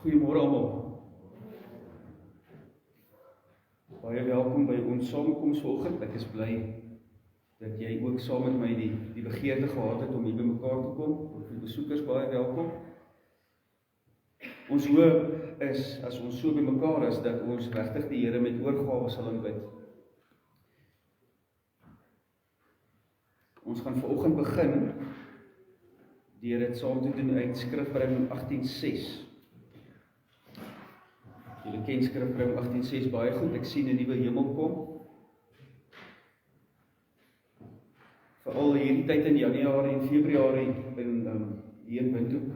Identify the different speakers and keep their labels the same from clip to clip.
Speaker 1: Goeiemôre almal. Baie welkom by ons samekoms vanoggend. Ek is bly dat jy ook saam met my die begeerte gehad het om hier by mekaar te kom. Vir die besoekers baie welkom. Ons hoop is, as ons so by mekaar is, dat ons regtig die Here met oorgawe sal aanbid. Ons gaan vanoggend begin deur dit saam te doen uit Skrifbring 18:6. Julle ken Skrifbring 18:6 baie goed. Ek sien 'n nuwe hemel kom. Veral hierdie tyd in Januarie en Februarie hier in Windhoek,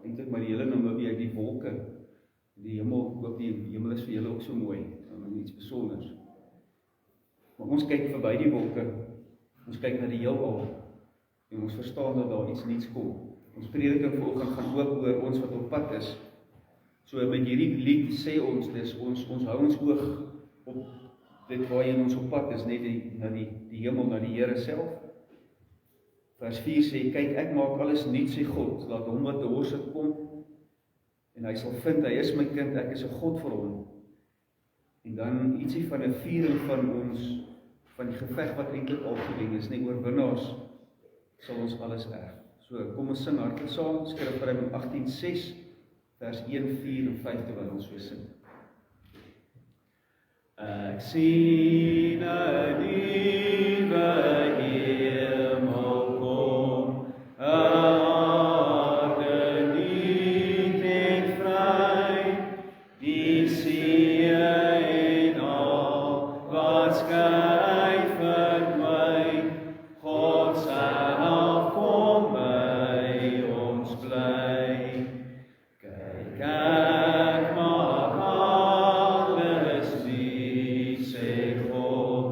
Speaker 1: eintlik maar die hele Namibië uit die wolke. Die hemel, ek hoop die hemel is vir julle ook so mooi, iets besonders. Maar ons kyk verby die wolke. Ons kyk na die heelal en ons verstaan dat daar iets nuuts kom. Ons prediking vanoggend gaan ook oor ons wat op pad is. So met hierdie lied sê ons, ons hou ons oog op dit waarheen ons op pad is, net na die hemel, na die Here self. Vers 4 sê, kyk, ek maak alles nuut, sê God, laat hom wat dors het kom, en hy sal vind, hy is my kind, ek is 'n God vir hom. En dan ietsie van 'n viering van ons, van die geveg wat eintlik al gewen is, nie oorwinnaars, sal ons alles erf. So, kom ons sing hartlik saam, Skrifbring 18:6, vers 1, 4 en 5 terwyl ons so sing. Ek sien 'n nuwe hemel kom, 'n aarde nuut en vry, die see en al wat skei verdwyn, God self kom by ons bly. Kyk, ek maak alles nuut, sê God,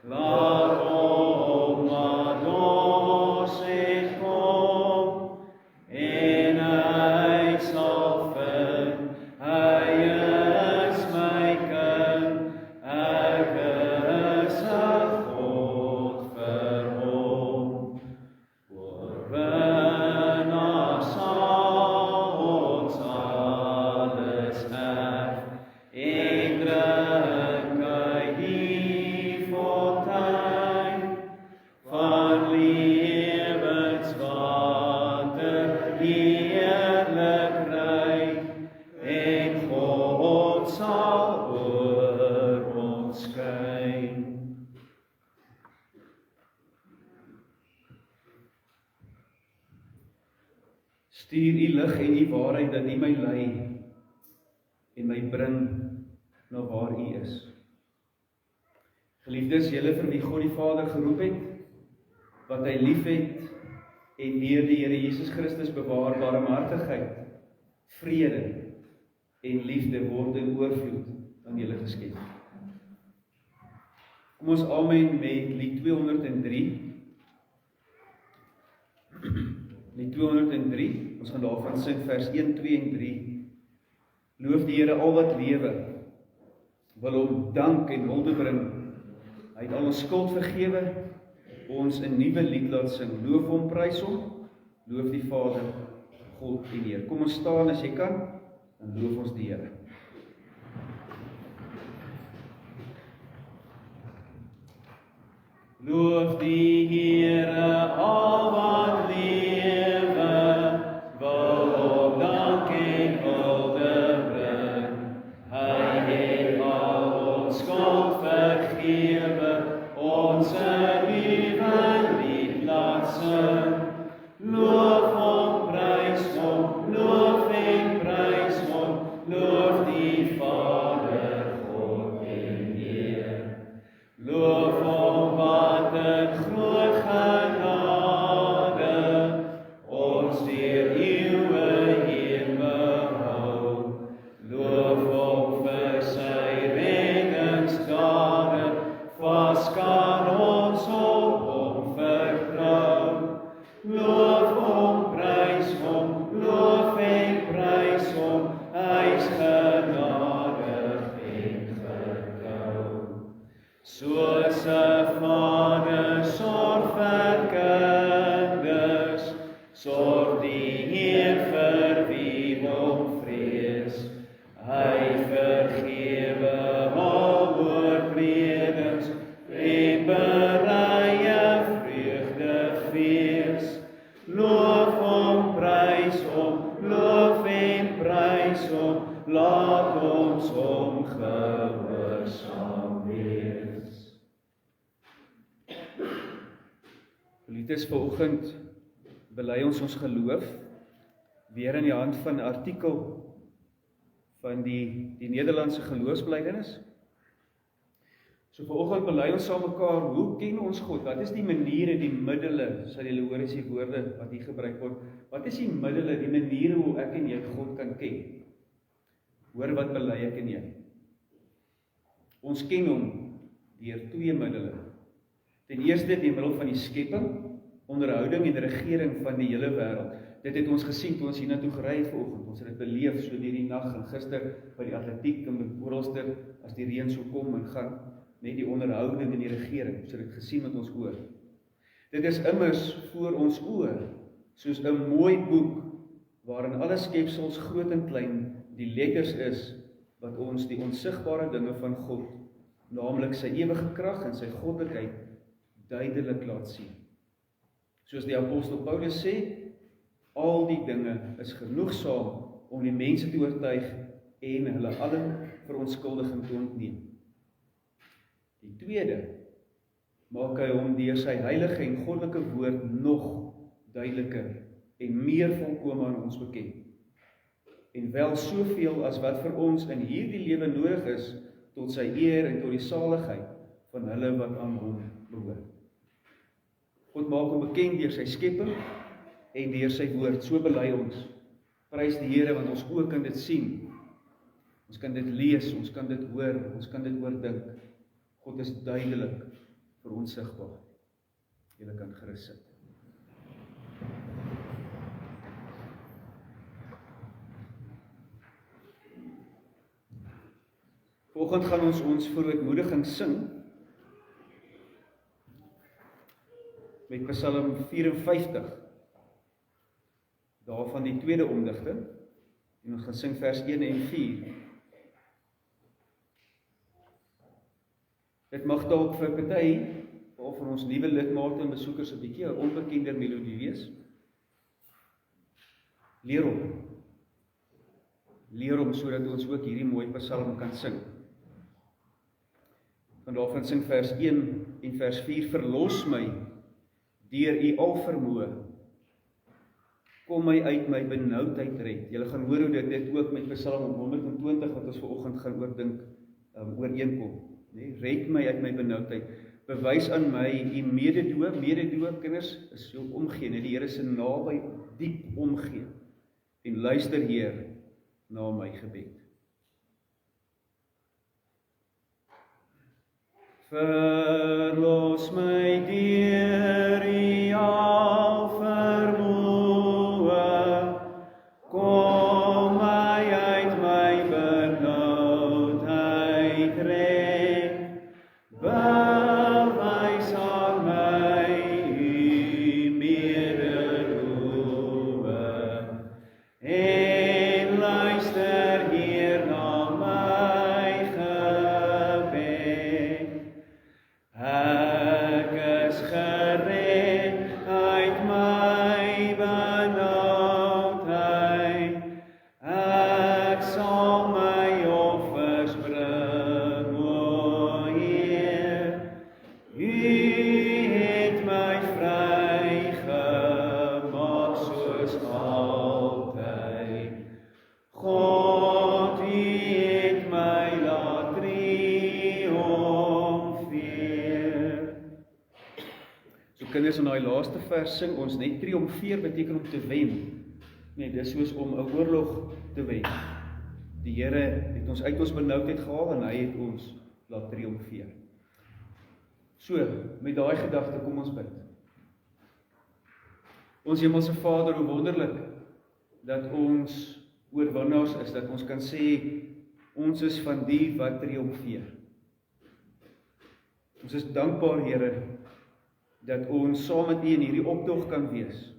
Speaker 1: laat hom wat dors het kom, en hy sal vind, hy is my kind, ek is 'n God vir hom. Oorwinnaar sal ons alles erf, en drink uit die fontein van lewenswater, heerlik ryk, en God sal oor ons skyn. Stuur u lig en u waarheid dat u my lei en my bring na waar u is. Geliefdes, julle vir wie God die Vader geroep het, wat hy lief het en deur die Here Jesus Christus bewaar, barmhartigheid, vrede en liefde word in oorvloed aan julle geskenk. Kom ons amen met lied 203. Lied 203, ons gaan daarvan sing vers 1, 2 en 3. Loof die Here al wat lewe, wil hom dank en hulde bring. Hy het al ons skuld vergewe, ons 'n nuwe lied laat sing. Loof hom, prys hom, loof die Vader, God en Heer. Kom ons staan as jy kan, dan loof ons die Here. Loof die Here al wat lewe, wil hom dank en hulde bring. Hy het al ons skuld vergewe, ons 'n nuwe lied laat sing. Loof hom, prys hom, loof en prys hom, loof die Vader, God en Heer. Loof hom wat in groot genade ons deur eeue heen behou. Loof hom vir sy reddingsdade, vas kan ons op hom vertrou. Loof hom, prys hom, loof en prys hom, hy's genadig en getrou. Soos 'n Vader sorg vir kinders, sorg die Heer vir wie hom vrees. laat ons hom gehoorsaam wees. Geliefdes, vanoggend bely ons geloof weer in die hand van 'n artikel van die Nederlandse geloofsbelijdenis. So vanoggend bely ons saam mekaar, hoe ken ons God? Wat is die maniere, die middele, sal julle hoor as die woorde wat hier gebruik word, wat is die middele, die maniere hoe ek en jy God kan ken? Hoor wat bely ek en jy. Ons ken hom deur twee middele. Ten eerste deur middel van die skepping, onderhouding en regering van die hele wêreld. Dit het ons gesien toe ons hiernatoe gery het vanoggend. Ons het dit beleef so deur die nag en gister by die atletiek en oralste as die reën so kom en gaan, net die onderhouding en die regering. Ons het dit gesien met ons oë. Dit is immers voor ons oë, soos 'n mooi boek waarin alle skepsels groot en klein die letters is wat ons die onsigbare dinge van God, naamlik sy ewige krag en sy goddelikheid, duidelik laat sien. Soos die apostel Paulus sê, al die dinge is genoegsaam om die mense te oortuig en hulle allen verontskuldiging te ontneem. Die tweede, maak hy hom deur sy heilige en goddelike woord nog duideliker en meer volkome aan ons bekend. En wel soveel as wat vir ons in hierdie lewe nodig is, tot sy eer en tot die saligheid van hulle wat aan hom behoort. God maak hom bekend deur sy skepping en deur sy woord, so bely ons. Prys die Here, want ons oë kan dit sien. Ons kan dit lees, ons kan dit hoor, ons kan dit oordink. God is duidelik vir ons sigbaar. Julle kan gerus sit. Vanoggend gaan ons verootmoediging sing met Psalm 54. Daarvan die tweede omdigting, en ons gaan sing vers 1 en 4. Dit mag dalk vir party, of vir ons nuwe lidmate en besoekers 'n bietjie 'n onbekende melodie wees. Leer hom sodat ons ook hierdie mooi psalm kan sing. Van daarvan sing vers 1 en vers 4, verlos my deur u alvermoë. Kom my uit my benoudheid red. Julle gaan hoor hoe dit ook met Psalm 120 wat ons vanoggend gaan oordink, ooreenkom. Nee, red my uit my benoudheid. Bewys aan my u mededoe, kinders, is so omgee, net die Here se naby, diep omgee. En luister, Heer, na my gebed. Verlos my deur u alvermoë, kom my uit my benoudheid red, bewys aan my u mededoe, en luister Heer na my gebed. Ek is gered uit my benoudheid, ek sal my offers bring, o Heer. U het my vrygemaak soos altyd. God, u het my laat triomfeer. So kinders, in daai laaste vers sing ons net triomfeer beteken om te wen. Nee, dis soos om 'n oorlog te wen. Die Here het ons uit ons benoudheid gehaal en hy het ons laat triomfeer. So, met daai gedagte kom ons bid. Ons Hemelse Vader, hoe wonderlik dat ons oorwinnaars is, dat ons kan sê, ons is van die wat triomfeer. Ons is dankbaar, Here, dat ons saam met U in hierdie optog kan wees.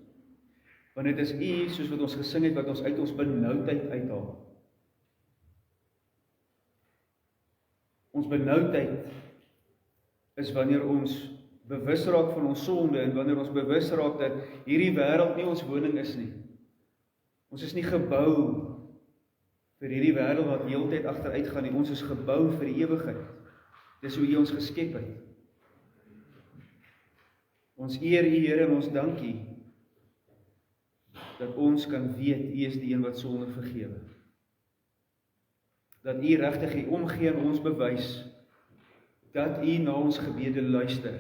Speaker 1: Want dit is U, soos wat ons gesing het, wat ons uit ons benoudheid uithaal. Ons benoudheid is wanneer ons bewus raak van ons sonde en wanneer ons bewus raak dat hierdie wêreld nie ons woning is nie. Ons is nie gebou vir hierdie wêreld wat heeltyd agteruit gaan en ons is gebou vir die ewigheid. Dis hoe U ons geskep het. Ons eer U, Here, en ons dank U dat ons kan weet U is die een wat sonde vergewe. Dat U regtig U omgee en ons bewys dat U na ons gebede luister.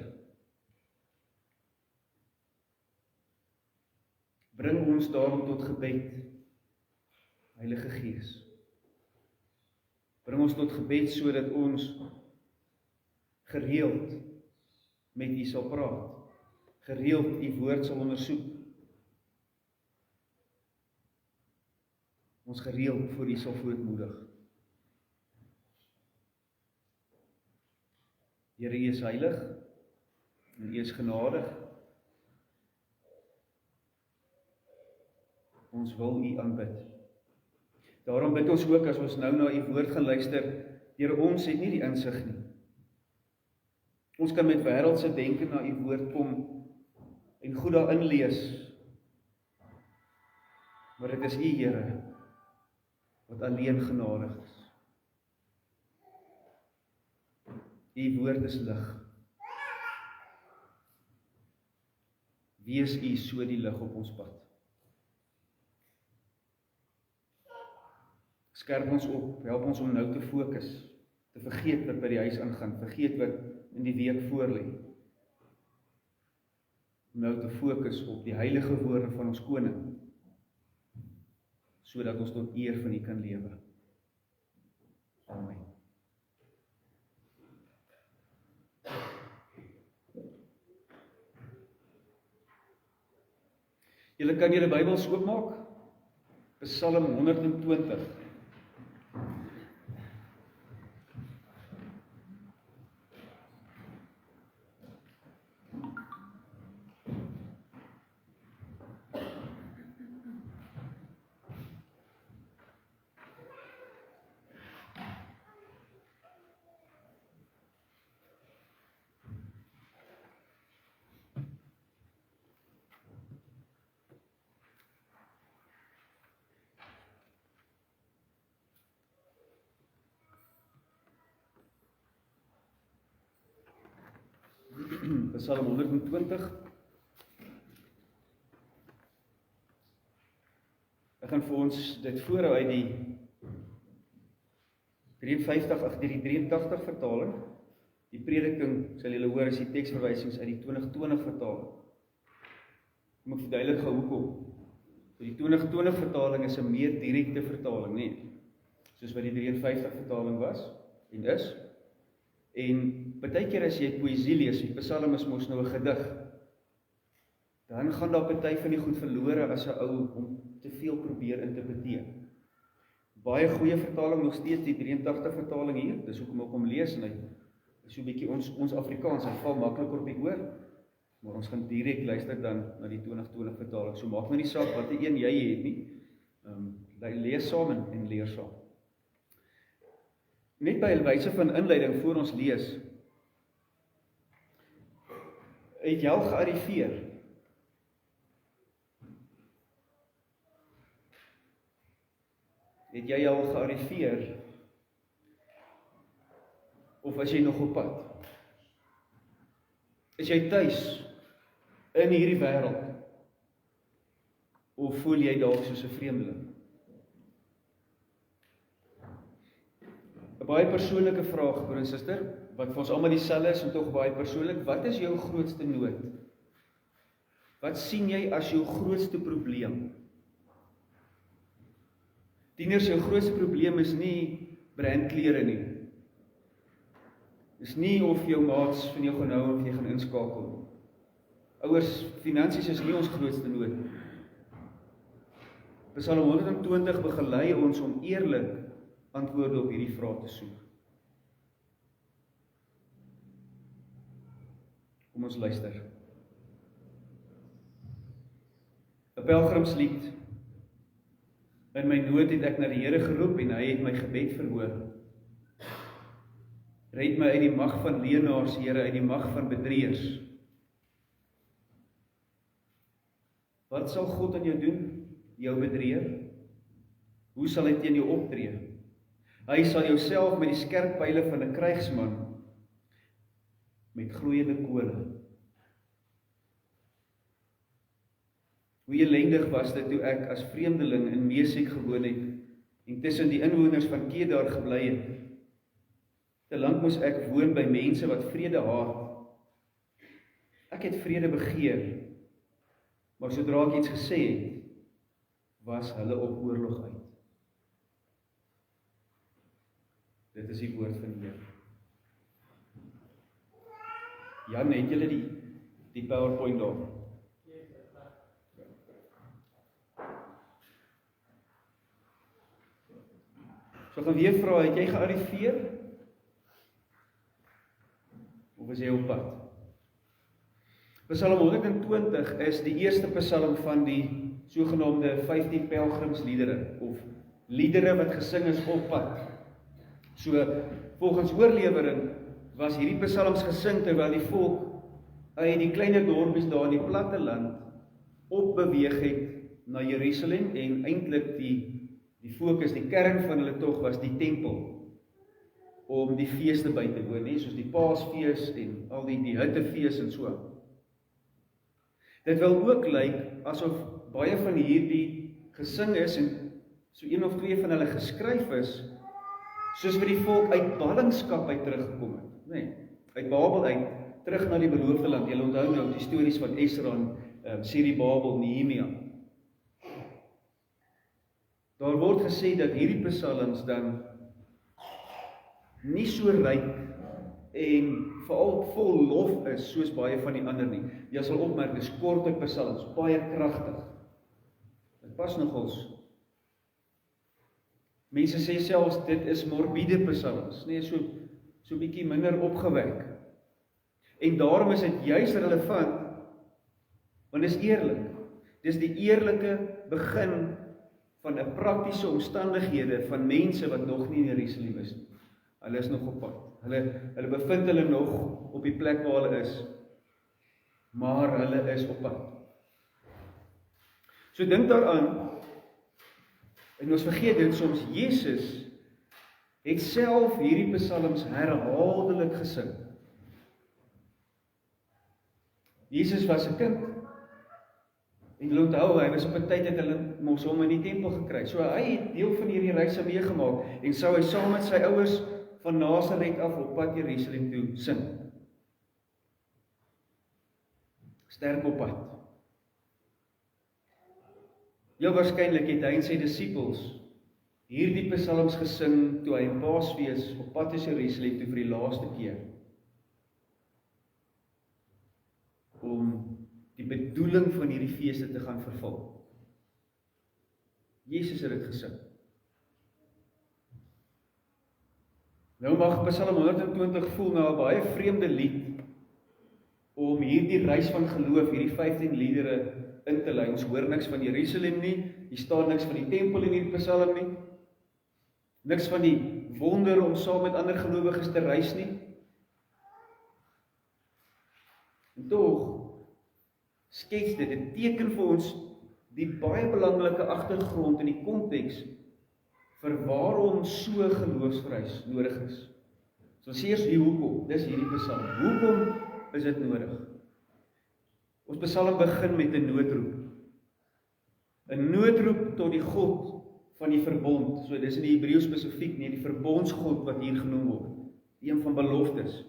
Speaker 1: Bring ons daarom tot gebed, Heilige Gees. Bring ons tot gebed sodat ons gereeld met U sal praat, gereeld U woord sal ondersoek, ons gereeld voor U sal voortmoedig. Here, U is heilig en U is genadig. Ons wil U aanbid. Daarom bid ons ook as ons nou na U woord gaan luister, Here, ons het nie die insig nie. Ons kan met wêreldse denke na U woord kom en goed daarin lees. Maar dit is U, Here, wat alleen genadig is. U woord is lig. Wees U so die lig op ons pad. Skerp ons op, help ons om nou te fokus, te vergeet wat by die huis aangaan, vergeet wat in die week voorlê. Om nou te fokus op die heilige woorde van ons koning, sodat ons tot eer van U kan lewe. Amen. Julle kan julle Bybels oopmaak, Psalm 120. Psalm 120. Ek gaan vir ons dit voorhou uit die 83 vertaling. Die prediking, sal julle hoor, is die teksverwysings uit die 2020 vertaling. Ek moet verduidelik gou hoekom. So die 2020 vertaling is 'n meer direkte vertaling, nie? Soos wat die 53 vertaling was en is. En partykeer as jy poësie lees, die Psalm is mos nou 'n gedig, dan gaan daar party van die goed verlore as 'n ou om te veel probeer interpreteer. Baie goeie vertaling nog steeds, die 83 vertaling hier, dis hoekom ek hom lees en hy is so 'n bietjie ons Afrikaans, hy val makliker op die oor, maar ons gaan direk luister dan na die 2020 vertaling. So maak nou nie saak watter een jy het nie. Lees saam en leer saam. Net by wyse van inleiding voor ons lees, het jy al gearriveer? Het jy al gearriveer? Of is jy nog op pad? Is jy tuis in hierdie wêreld? Of voel jy dalk soos 'n vreemdeling? 'n Baie persoonlike vraag, broer en suster, wat vir ons almal dieselfde is en tog baie persoonlik. Wat is jou grootste nood? Wat sien jy as jou grootste probleem? Tieners, jou grootste probleem is nie brandklere nie. Dis nie of jou maats van jou gaan hou of jy gaan inskakel. Ouers, finansies is nie ons grootste nood. Psalm 120 begelei ons om eerlik antwoorde op hierdie vraag te soek. Kom ons luister. 'n Pelgrimslied. In my nood het ek na die Here geroep en hy het my gebed verhoor. Red my uit die mag van leenaars, Here, uit die mag van bedrieërs. Wat sal God aan jou doen, jou bedrieër? Hoe sal hy teen jou optree? Hy sal jouself met die skerp pyle van 'n krygsman met gloeiende kole. Hoe ellendig was dit toe ek as vreemdeling in Mesek gewoon het en tussen die inwoners van Kedar gebly het. Te lank moes ek woon by mense wat vrede haat. Ek het vrede begeer, maar sodra ek iets gesê het, was hulle op oorlog uit. Dit is die woord van die Here. Jan, het julle die PowerPoint daar? So gaan weer vra, het jy gearriveer? Of is jy op pad? Psalm 120 is die eerste psalm van die sogenaamde 15 pelgrimsliedere, of liedere wat gesing is op pad. So, volgens oorlewering was hierdie psalms gesing terwyl die volk uit die kleiner dorpies daar in die platte land opbeweeg het na Jerusalem en eintlik die fokus, die kern van hulle tog was die tempel om die feeste by te woon, soos die Paasfees en al die Hittefees en so. Dit wil ook lyk asof baie van hierdie gesing is en so een of twee van hulle geskryf is, soos wat die volk uit ballingskap uit teruggekom het. Nee, uit Babel uit, terug na die beloofde land. Julle onthou nou die stories van Esra en Siribabel, Nehemia. Daar word gesê dat hierdie psalms dan nie so ryk en veral vol lof is soos baie van die ander nie. Jy sal opmerk, dis korte psalms, baie kragtig. Dit pas nogals. Mense sê selfs dit is morbiede psalms, nee, so bietjie minder opgewek. En daarom is dit juis relevant, want dis eerlik. Dis die eerlike begin van 'n praktiese omstandighede van mense wat nog nie in Jerusalem is nie. Hulle is nog op pad. Hulle bevind hulle nog op die plek waar hulle is, maar hulle is op pad. So dink daaraan, en ons vergeet dit soms, Jesus het self hierdie psalms herhaaldelik gesing. Jesus was 'n kind, en julle onthou, hy was op 'n tyd het hulle mos hom in die tempel gekry. So hy het deel van hierdie reise meegemaak, en sou hy saam met sy ouers van Nasaret af op pad Jerusalem toe sing. Sterk op pad. Heel waarskynlik het hy en sy disippels hierdie psalms gesing toe hy in Paasfees op pad is Jerusalem toe vir die laaste keer. Om die bedoeling van hierdie feeste te gaan vervul. Jesus het dit gesing. Nou mag Psalm 120 voel na 'n baie vreemde lied om hierdie reis van geloof, hierdie 15 liedere in te lei. Ons hoor niks van Jerusalem nie, hier staan niks van die tempel in hierdie Psalm nie, niks van die wonder om saam met ander gelowiges te reis nie. En tog skets dit teken vir ons die baie belangrike agtergrond en die konteks vir waarom so geloofsreis nodig is. So sê eers hoekom, dis hierdie Psalm. Hoekom is dit nodig? Ons Psalm begin met 'n noodroep. 'n Noodroep tot die God van die verbond. So dis in die Hebreëus spesifiek, nie die verbondsgod wat hier genoem word. Een van beloftes.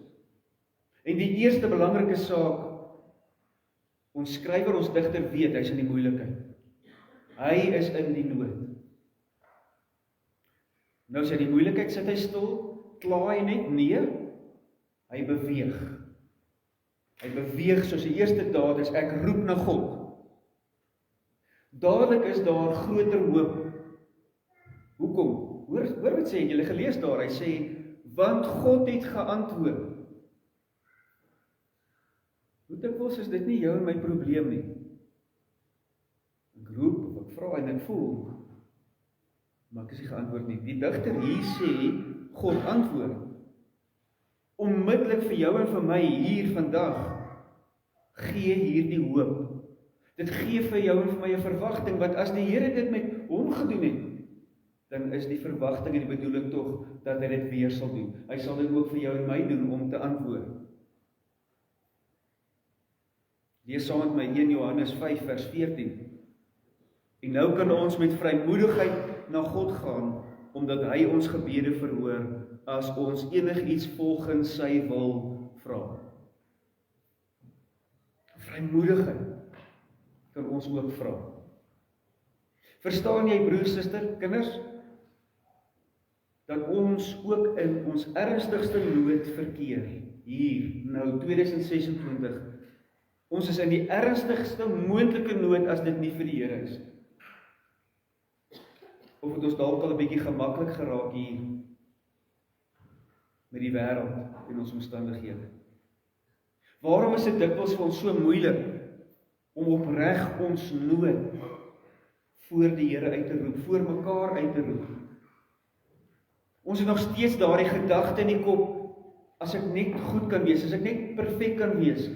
Speaker 1: En die eerste belangrike saak, ons skrywer, ons digter weet, hy's in die moeilikheid. Hy is in die nood. Nou sy die moeilikheid, sit hy stil, kla hy net? Nee, hy beweeg. Hy beweeg soos die eerste daad is, ek roep na God. Dadelik is daar groter hoop. Hoekom? Hoor wat sê, julle gelees daar, hy sê, want God het geantwoord. Hoe dikwels is dit nie jou en my probleem nie? Ek roep, of ek vra en ek voel, maar ek is nie geantwoord nie. Die digter hier sê, God antwoord. Onmiddellik vir jou en vir my hier vandag, gee hier die hoop. Dit gee vir jou en vir my 'n verwagting, want as die Here dit met hom gedoen het, dan is die verwagting en die bedoeling tog, dat hy dit weer sal doen. Hy sal dit ook vir jou en my doen, om te antwoord. Lees saam met my 1 Johannes 5 vers 14. En nou kan ons met vrymoedigheid na God gaan, omdat hy ons gebede verhoor, as ons enigiets volgens sy wil vra. Vrymoedigheid kan ons ook vra. Verstaan jy, broer, suster, kinders, dat ons ook in ons ernstigste nood verkeer, hier, nou 2026, ons is in die ernstigste moontlike nood as dit nie vir die Here is. Of het ons dalk al 'n bietjie gemaklik geraak hier met die wêreld en ons omstandighede. Waarom is dit dikwels vir ons so moeilik om opreg ons nood voor die Here uit te roep, voor mekaar uit te roep? Ons het nog steeds daardie gedagte in die kop, as ek net goed kan wees, as ek net perfek kan wees,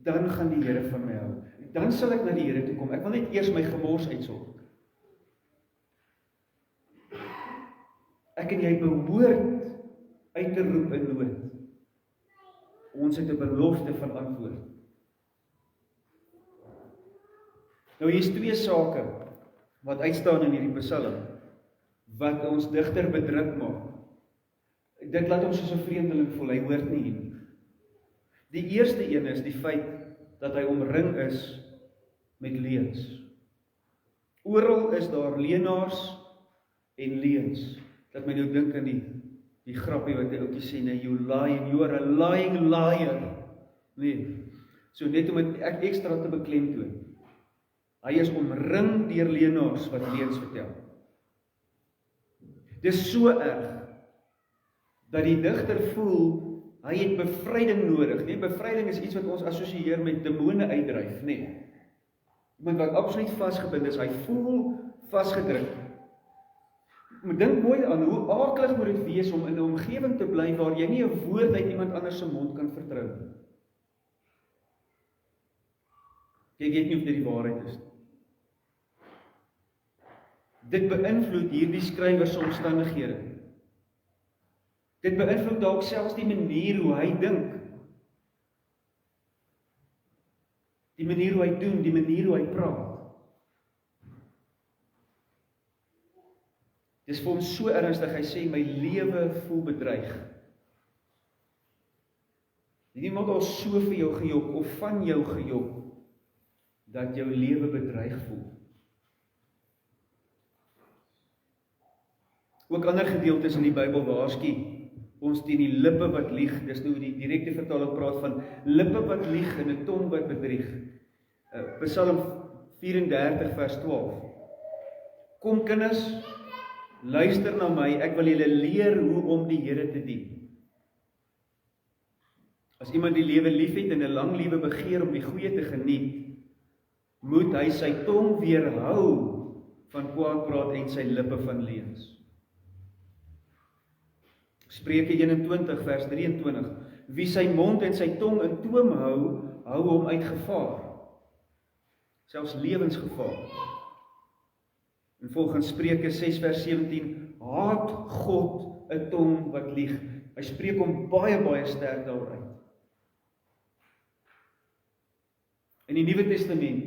Speaker 1: dan gaan die Here van my hou. Dan sal ek na die Here toe kom. Ek wil net eers my gemors uitsorg. Ek en jy behoort uit te roep in nood. Ons het 'n belofte van antwoord. Nou hier is 2 sake wat uitstaan in hierdie Psalm, wat ons digter bedruk maak. Dit laat ons soos 'n vreemdeling voel, hy hoort nie hier. Die eerste een is die feit dat hy omring is met leuns. Oral is daar leenaars en leuns. Dat my nou dink aan die grappie wat hy ouetjie sê, nee, you are a lying liar. Nee, so net om het ekstra te beklemtoon. Hy is omring deur leenaars wat leuns vertel. Dis so erg, dat die digter voel, hy het bevryding nodig. Nee, bevryding is iets wat ons assosieer met demone uitdryf, nee. Iemand wat absoluut vasgebind is, hy voel vasgedruk. Maar dink mooi aan hoe aaklig moet dit wees om in 'n omgewing te bly waar jy nie 'n woord uit iemand anders se mond kan vertrou nie. Jy weet nie of dit die waarheid is. Dit beïnvloed hierdie skrywer se omstandighede. Dit beïnvloed dalk selfs die manier hoe hy dink. Die manier hoe hy doen, die manier hoe hy praat. Dis vir hom so ernstig, hy sê, my lewe voel bedreig. Het iemand al so vir jou gejok, of van jou gejok, dat jou lewe bedreig voel? Ook ander gedeeltes in die Bybel waarsku ons teen die lippe wat lieg. Dis nou die direkte vertaling praat van lippe wat lieg en 'n tong wat bedrieg. Psalm 34 vers 12. Kom kinders, luister na my, ek wil julle leer hoe om die Here te dien. As iemand die lewe liefhet en 'n lang lewe begeer om die goeie te geniet, moet hy sy tong weerhou van kwaadpraat en sy lippe van leuns. Spreuke 21 vers 23. Wie sy mond en sy tong in toom hou, hou hom uit gevaar. Selfs lewensgevaar. En volgens Spreuke 6 vers 17, haat God 'n tong wat lieg. Hy spreek hom baie sterk daaruit. In die Nuwe Testament,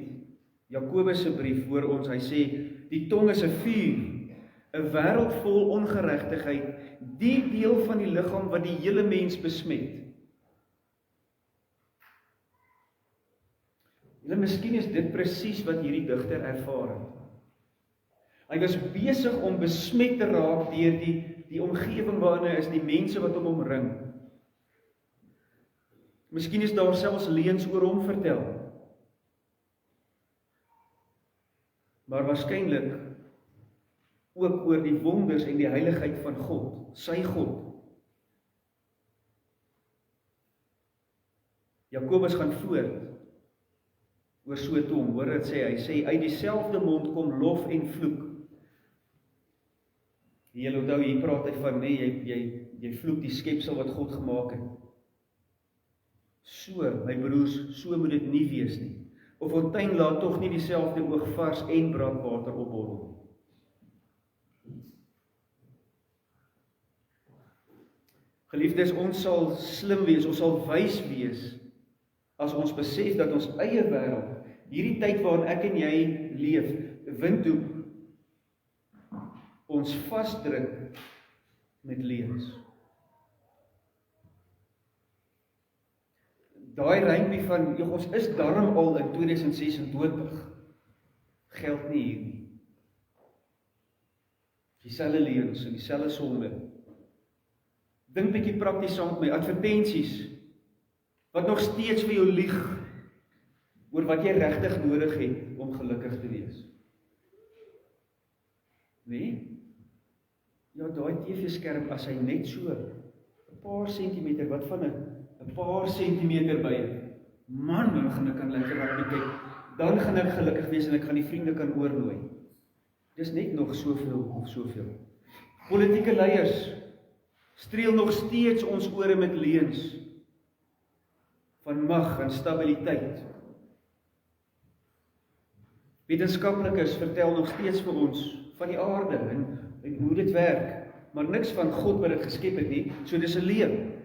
Speaker 1: Jakobus se brief voor ons, hy sê, die tong is 'n vuur, 'n wêreld vol ongeregtigheid, die deel van die liggaam wat die hele mens besmet. Julle, miskien is dit presies wat hierdie digter ervaar het. Hy was besig om besmet te raak deur die omgewing waarin hy is, die mense wat hom omring. Miskien is daar selfs leuns oor hom vertel. Maar waarskynlik ook oor die wonders en die heiligheid van God, sy God. Jakobus gaan voort oor so 'n tong, hoor dit sê, hy sê, uit dieselfde mond kom lof en vloek. Julle onthou, hier praat hy van, nee, jy vloek die skepsel wat God gemaak het. So, my broers, so moet dit nie wees nie. Of fontein laat tog nie dieselfde oog vars en braakwater opborrel. Geliefdes, ons sal slim wees, ons sal wys wees, as ons besef dat ons eie wêreld, hierdie tyd waarin ek en jy leef, windhoek, ons vasdruk met leuns. Daai rympie van, ons is darm al in 2026, geld nie hier nie. Dieselfde leuns en dieselfde sonde. Dink bietjie prakties saam met my, advertensies, wat nog steeds vir jou lieg, oor wat jy regtig nodig het, om gelukkig te wees. Nee? Ja, daai TV-skerm, as hy net so, 'n paar sentimeter, wat van 'n paar sentimeter by het, man, dan gaan ek kan lekker rugby kyk, dan gaan ek gelukkig wees, en ek gaan die vriende kan oornooi. Dis net nog soveel of soveel. Politieke leiers streel nog steeds ons ore met leuns van mag en stabiliteit. Wetenskaplikes vertel nog steeds vir ons van die aarde en hoe dit werk, maar niks van God wat dit geskep het nie, so dis 'n leuen.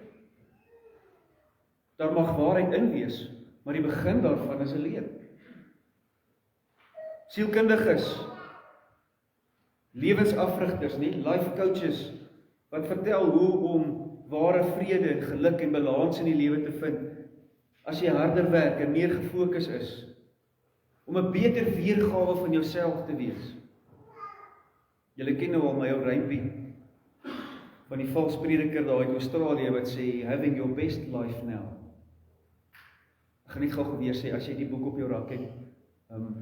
Speaker 1: Daar mag waarheid in wees, maar die begin daarvan is 'n leuen. Sielkundiges, lewensafrigters, nie life coaches, wat vertel hoe om ware vrede en geluk en balans in die lewe te vind, as jy harder werk en meer gefokus is, om 'n beter weergawe van jouself te wees. Julle ken nou al my ou rympie van die valse prediker daar uit Australië wat sê, having your best life now. Ek gaan net gou weer sê, as jy die boek op jou rak het,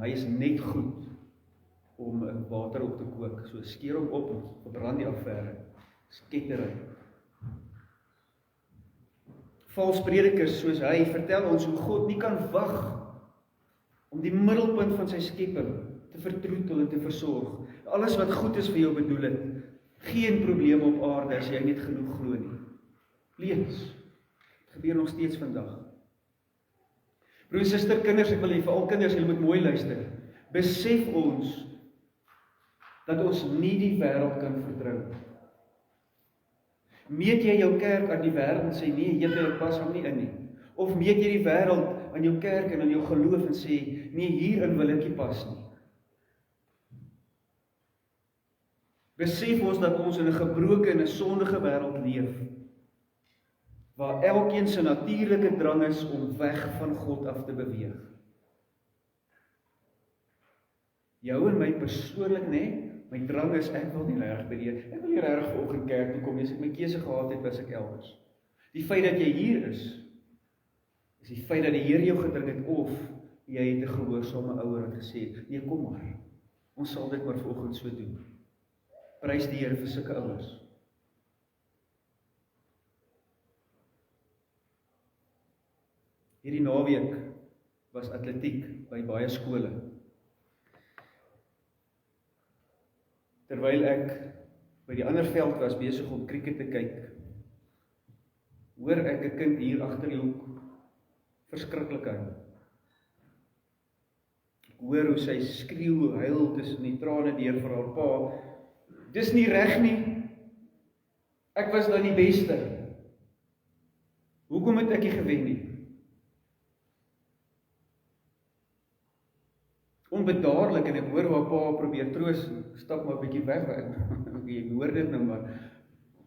Speaker 1: hy is net goed om water op te kook, so skeer hom op en verbrand die affære, skettery. Valse predikers soos hy vertel ons hoe God nie kan wag om die middelpunt van sy skepping te vertroetel en te versorg. Alles wat goed is vir jou bedoel het, geen probleem op aarde as jy net genoeg glo nie. Leuns. Dit gebeur nog steeds vandag. Broer en suster, kinders, ek wil hê vir al kinders, julle moet mooi luister. Besef ons dat ons nie die wêreld kan vertrou. Meet jy jou kerk aan die wêreld en sê, nee, jy pas hom nie in nie. Of meet jy die wêreld aan jou kerk en aan jou geloof en sê, nee, hierin wil ek nie pas nie. Besef ons dat ons in 'n gebroke en 'n sondige wêreld leef, waar elkeen se natuurlike drang is om weg van God af te beweeg. Jou en my persoonlik, nee, my drang is, ek wil nie reg beweeg, ek wil nie reg vanoggend kerk toe kom, as ek my keuse gehad het, was ek elders. Die feit dat jy hier is die feit dat die Here jou gedring het, of jy het 'n gehoorsame ouer wat gesê het, nee, kom maar, ons sal dit maar vanoggend so doen. Prys die Here vir sulke ouers. Hierdie naweek was atletiek by baie skole. Terwyl ek by die ander veld was besig om krieket te kyk, hoor ek 'n kind hier agter die hoek verskriklik huil. Ek hoor hoe sy skreeu, huil tussen die trane deur vir haar pa. Dis nie reg nie. Ek was dan die beste. Hoekom het ek nie gewen nie? Onbedaarlik, en ek hoor waar pa probeer troos, stap maar 'n bietjie weg. Ek hoor dit nou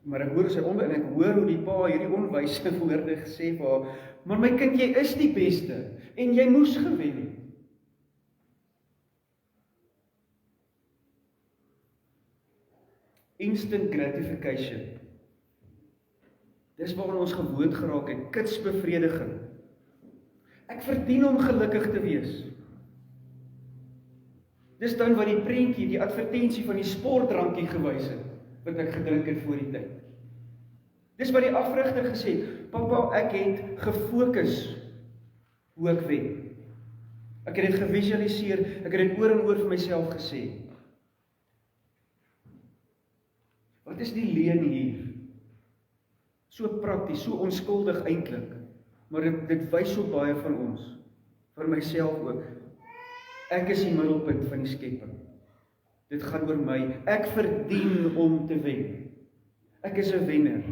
Speaker 1: maar ek hoor sy en ek hoor hoe die pa hierdie onwyse woorde gesê vir haar, maar my kind, jy is die beste en jy moes gewen het. Instant gratification. Dis waarin ons gewoond geraak het, kitsbevrediging. Ek verdien om gelukkig te wees. Dis dan wat die prentjie, die advertensie van die sportdrankie gewys het, wat ek gedrink het voor die tyd. Dis wat die afrigter gesê het, papa, ek het gefokus hoe ek wen. Ek het dit gevisualiseer, ek het dit oor en oor vir myself gesê. Wat is die leuen hier? So prakties, so onskuldig eintlik, maar dit wys so baie van ons, vir myself ook. Ek is die middelpunt van die skepping. Dit gaan oor my. Ek verdien om te wen. Ek is 'n wenner.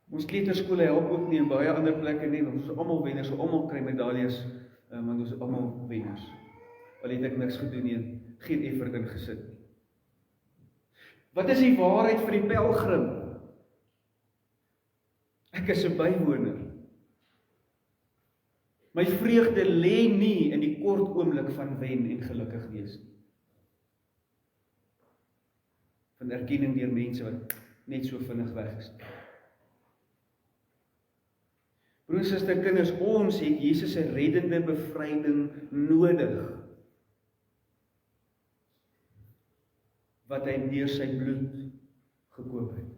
Speaker 1: Ons kleuterskole help ook nie in baie ander plekke nie, ons is almal wenners, almal kry medaljes, want ons is almal wenners. Al het ek niks gedoen nie, geen effort in gesit. Wat is die waarheid vir die pelgrim? Ek is 'n bywoner. My vreugde lê nie in die kort oomblik van wen en gelukkig wees nie. Van erkenning deur mense wat net so vinnig weg is. Broers, susters, kinders, ons het Jesus se reddende bevryding nodig. Wat hy deur sy bloed gekoop het.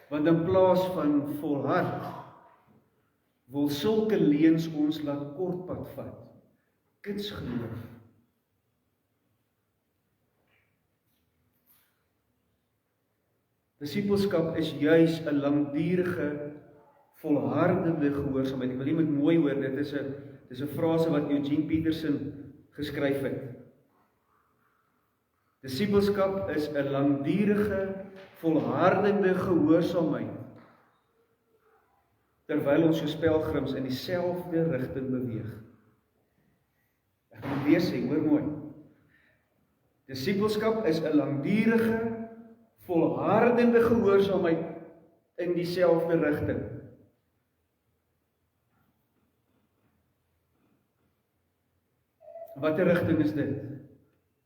Speaker 1: Want in plaas van volhard, wil sulke leuns ons laat kortpad vat. Kindsgeloof. Disippelskap is juis 'n langdurige, volhardende gehoorsaamheid. Ek wil nie met mooi hoor, dit is 'n frase wat Eugene Peterson geskryf het. Disippelskap is 'n langdurige, volhardende gehoorsaamheid, terwyl ons soos pelgrims in dieselfde rigting beweeg. Ek gaan weer sê, hoor mooi. Disippelskap is 'n langdurige, volhardende gehoorsaamheid in dieselfde rigting. Watter rigting is dit?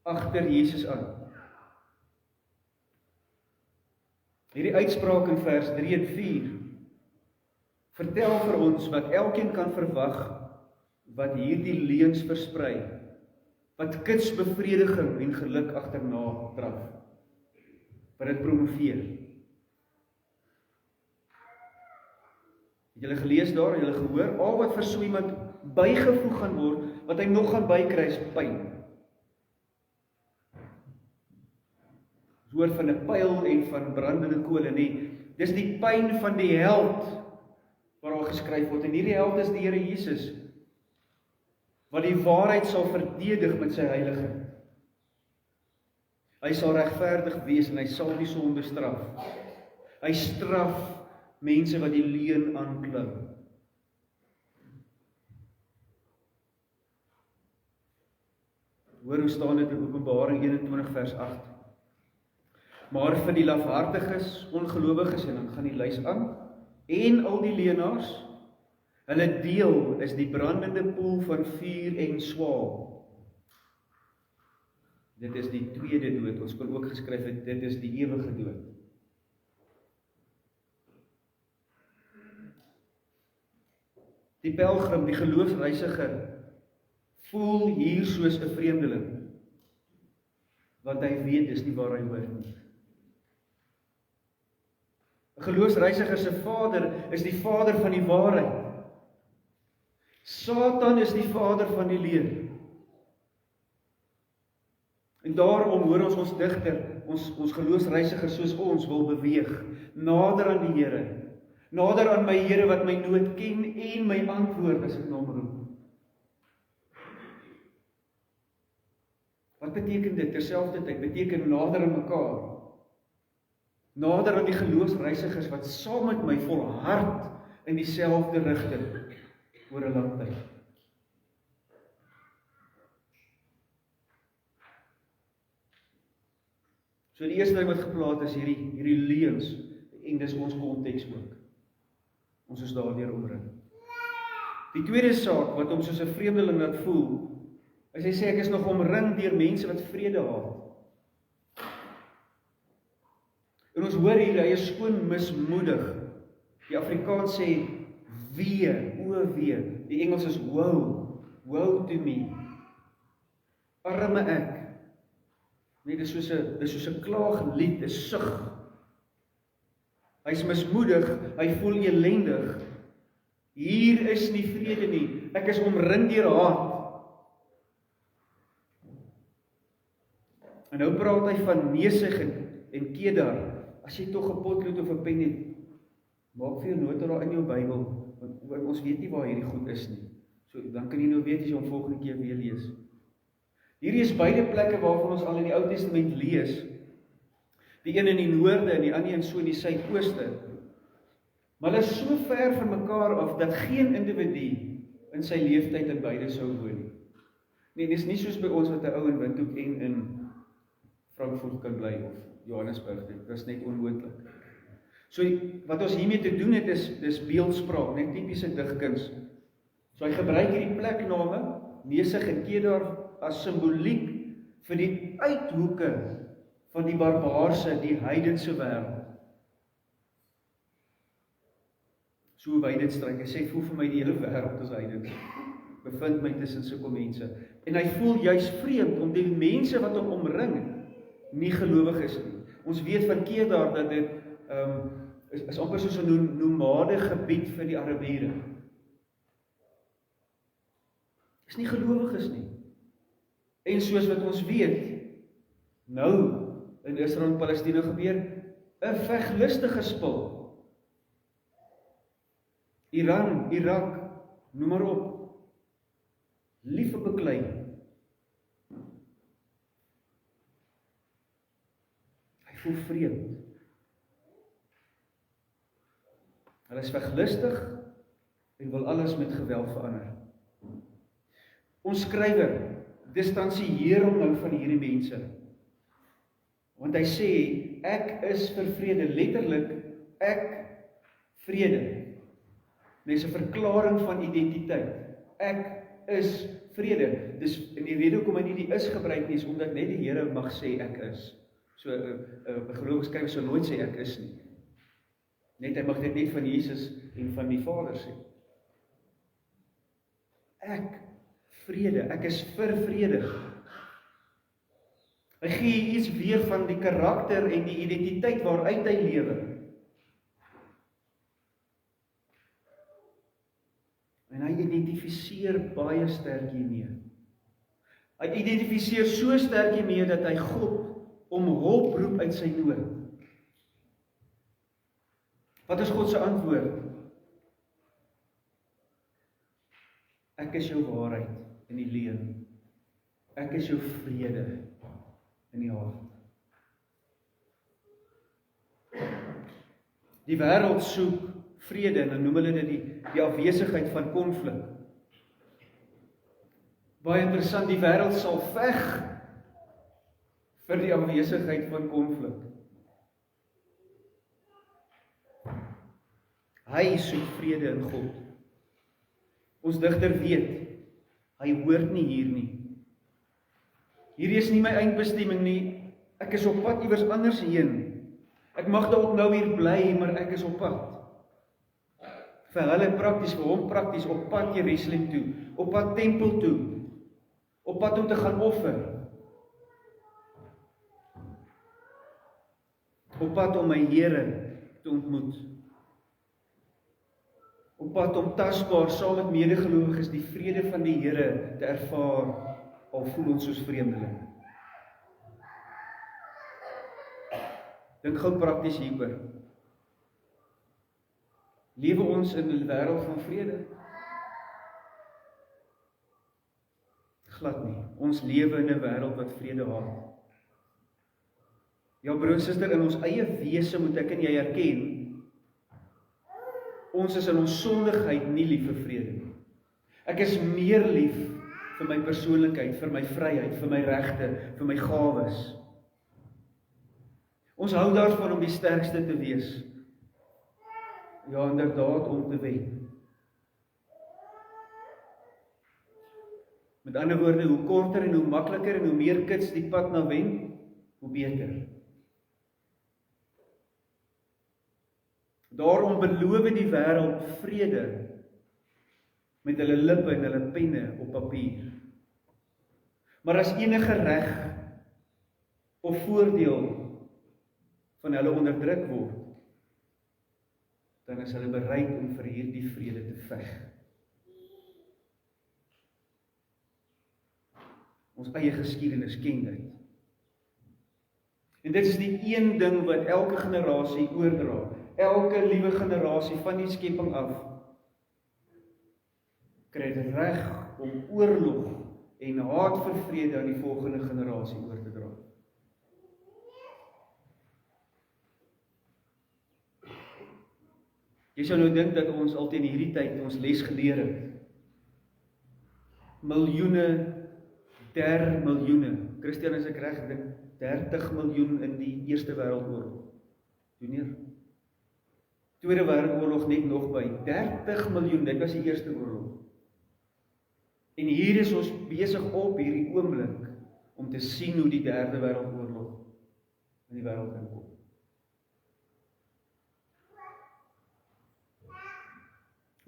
Speaker 1: Agter Jesus aan. Hierdie uitspraak in vers 3 en 4 vertel vir ons wat elkeen kan verwag wat hierdie leuns versprei, wat kindsbevrediging en geluk agterna draf, wat dit promoveer. Het julle gelees daar, julle gehoor, al wat vir so iemand bygevoeg gaan word, wat hy nog gaan bykry is pyn. Ons hoor van 'n pyl en van brandende kole nie. Dis die pyn van die held waar al geskryf word. En hierdie held is die Here Jesus, wat die waarheid sal verdedig met sy heiligheid. Hy sal regverdig wees en hy sal die sonde straf. Hy straf mense wat die leuen aanklim. Hoor hoe staan dit in Openbaring 21 vers 8. Maar vir die lafhartiges, ongelowiges, en dan gaan die lys aan, en al die leenaars, hulle deel is die brandende poel van vuur en swaal. Dit is die tweede dood. Ons kan ook geskryf het, dit is die ewige dood. Die pelgrim, die geloofsreisiger, voel hier soos 'n vreemdeling, want hy weet dis nie waar hy hoort nie. 'n Geloofsreisiger se vader is die vader van die waarheid. Satan is die vader van die leuen. En daarom hoor ons digter, ons geloofsreisigers soos ons wil beweeg, nader aan die Here, nader aan my Here wat my nood ken en my antwoord as ek na hom roep. Wat beteken dit? Terselfdertyd beteken nader aan mekaar. Nader aan die geloofsreisigers wat saam met my volhard in dieselfde rigting oor 'n lang tyd. So die eerste ding wat geplaas is hierdie leuns, en dis ons konteks ook. Ons is daardeur omring. Die tweede saak wat hom soos 'n vreemdeling laat voel, is hy sê ek is nog omring deur mense wat vrede haat. En ons hoor hier, hy is skoon mismoedig. Die Afrikaans sê wee, o wee. Die Engels is woe, woe to me. Arme ek. Nee, dis soos 'n klaaglied, 'n sug. Hy's mismoedig, hy voel elendig. Hier is nie vrede nie. Ek is omring deur haat. En nou praat hy van Mesig en Kedar. As jy tog 'n potlood of 'n pen het, maak vir jou nota daar in jou Bybel, want ons weet nie waar hierdie goed is nie. So dan kan jy nou weet as jy hom volgende keer weer lees. Hierdie is beide plekke waarvan ons al in die Ou Testament lees, Die een in die noorde en die ander een so in die suidooste. Maar hulle is so ver van mekaar af, dat geen individu in sy leeftyd in beide sou woon nie. Nee, dit is nie soos by ons wat 'n ou in Windhoek en in Frankfurt kan bly, of Johannesburg, dit is net onmoontlik. So, wat ons hiermee te doen het, dis beeldspraak, net typiese digkuns. So, hy gebruik hierdie plekname, Mesig en Kedar, as simboliek vir die uithoeke van die barbaarse, die heidense wêreld. So hoe hy dit stryk, hy sê, voel vir my die hele wêreld is heidens, bevind my tussen sulke mense. En hy voel juis vreemd, om die mense wat hom omring, nie gelowig is nie. Ons weet van Kedar, dat dit is amper soos 'n nomade gebied vir die Arabiere. Is nie gelowig is nie. En soos wat ons weet, nou, in Israel en Palestina gebeur, 'n veglustige spul. Iran, Irak, noem maar op. Lief vir beklei. Hy voel vreemd. Hulle is veglustig en wil alles met geweld verander. Ons skrywer distansieer hom nou van hierdie mense. Want hy sê, ek is vir vrede, letterlik, ek vrede. Dit is 'n verklaring van identiteit. Ek is vrede. Dis in die rede hoekom hy nie die is gebruik nie, is omdat net die Here mag sê ek is. So 'n gelowige skrywer sou nooit sê ek is nie. Net hy mag dit net van Jesus en van die Vader sê. Ek vrede, ek is vir vrede. Hy gee iets weer van die karakter en die identiteit waaruit hy lewe. En hy identifiseer baie sterk hiermee. Hy identifiseer so sterk hiermee dat hy God om hulp roep uit sy nood. Wat is God se antwoord? Ek is jou waarheid in die leuen. Ek is jou vrede in die hart. Die wêreld soek vrede, en dan noem hulle dit die afwesigheid van konflik. Baie interessant, die wêreld sal veg vir die afwesigheid van konflik. Hy soek vrede in God. Ons digter weet, hy hoort nie hier nie. Hierdie is nie my eindbestemming nie, ek is op pad iewers anders heen. Ek mag dalk nou hier bly, maar ek is op pad. Vir hulle prakties, vir hom prakties, op pad Jerusalem toe, op pad tempel toe, op pad om te gaan offer, op pad om my Here te ontmoet, op pad om tasbaar saam met medegelowiges die vrede van die Here te ervaar, al voel ons soos vreemdelinge. Dink gou prakties hieroor. Lewe ons in 'n wêreld van vrede? Glad nie. Ons lewe in 'n wêreld wat vrede haat. Ja, broer en suster, in ons eie wese moet ek en jy erken, ons is in ons sondigheid nie lief vir vrede nie. Ek is meer lief vir my persoonlikheid, vir my vryheid, vir my regte, vir my gawes. Ons hou daarvan om die sterkste te wees. Ja, inderdaad, om te wen. Met ander woorde, hoe korter en hoe makliker en hoe meer kits die pad na wen, hoe beter. Daarom beloof die wêreld vrede met hulle lippe en hulle penne op papier. Maar as enige reg of voordeel van hulle onderdruk word, dan is hulle bereid om vir hierdie vrede te veg. Ons eie geskiedenis ken dit. En dit is die een ding wat elke generasie oordra. Elke liewe generasie van die skepping af kry dit reg om oorlog en haat vir vrede aan die volgende generasie oor te dra. Jy sou nou dink dat ons al teen hierdie tyd ons les geleer het. Miljoene, Christian, as ek reg dink, 30 miljoen in die Eerste Wêreldoorlog. Junior. Tweede Wêreldoorlog net nog by 30 miljoen, dit was die Eerste Oorlog. En hier is ons besig op hierdie oomblik om te sien hoe die Derde Wêreldoorlog in die wêreld inkom.